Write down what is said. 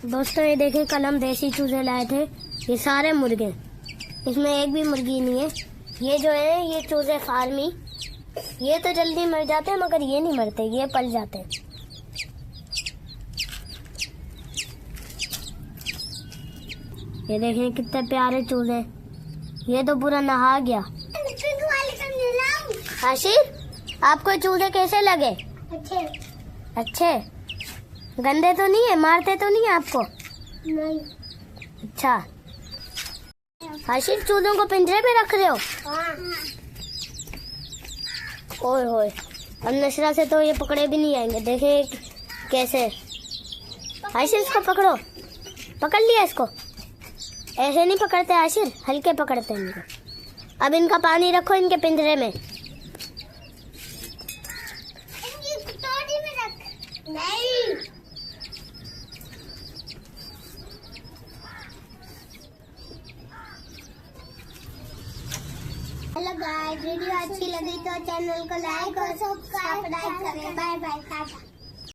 दोस्तों ये देखें, कल हम देसी चूजे लाए थे। ये सारे मुर्गे, इसमें एक भी मुर्गी नहीं है। ये जो है ये चूजे फार्मी, ये तो जल्दी मर जाते हैं मगर ये नहीं मरते, ये पल जाते हैं। ये देखें कितने प्यारे चूजे। ये तो पूरा नहा गया। आशिर, आपको चूजे कैसे लगे? अच्छे। गंदे तो नहीं है? मारते तो नहीं है आपको? नहीं। अच्छा आशिर, चूजों को पिंजरे पे रख रहे हो? हाँ। ओए होए, अब नशरा से तो ये पकड़े भी नहीं आएंगे। देखे कैसे। आशिर इसको पकड़ो, पकड़ लिया इसको। ऐसे नहीं पकड़ते आशिर, हल्के पकड़ते हैं इनको। अब इनका पानी रखो इनके पिंजरे में। नहीं। हेलो गाइस, वीडियो अच्छी लगी तो चैनल को लाइक और सब्सक्राइब करें। Bye bye.